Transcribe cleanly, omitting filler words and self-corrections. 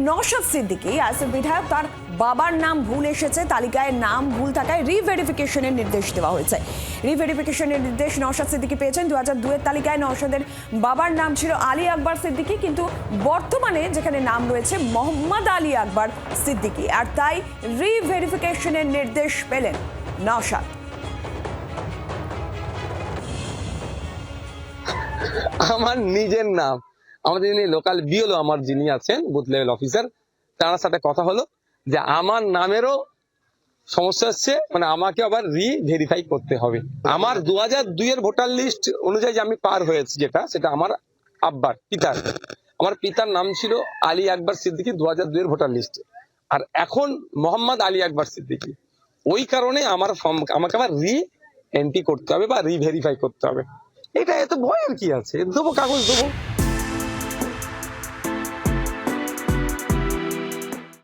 নওশাদ সিদ্দিকী আসিফ বিধায়ক তার বাবার নাম ভুল এসেছে, তালিকায় নাম ভুল থাকায় রিভেরিফিকেশনের নির্দেশ দেওয়া হয়েছে। রিভেরিফিকেশনের নির্দেশ নওশাদ সিদ্দিকী পেয়েছেন। 2002-এর তালিকায় নওশাদের বাবার নাম ছিল আলী আকবর সিদ্দিকী, কিন্তু বর্তমানে যেখানে নাম রয়েছে মোহাম্মদ আলী আকবর সিদ্দিকী, আর তাই রিভেরিফিকেশনের নির্দেশ পেলেন নওশাদ। আমার নিজের নাম, আমাদের যিনি লোকাল বিএলও আমার যিনি আছেন বুথ লেভেল অফিসার, তার সাথে কথা হলো যে আমার নামেরও সমস্যা হচ্ছে, মানে আমাকে আবার রিভেরিফাই করতে হবে। আমার 2002-এর ভোটার লিস্ট অনুযায়ী যে আমি পার হয়েছি, সেটা আমার আব্বার পিতার, আমার পিতার নাম ছিল আলী আকবর সিদ্দিকী 2002-এর ভোটার লিস্টে, আর এখন মোহাম্মদ আলী আকবর সিদ্দিকী। ওই কারণে আমাকে আবার এন্ট্রি করতে হবে বা রিভেরিফাই করতে হবে। এটা এত ভয়ের কি আছে? দেবো, কাগজ দেবো।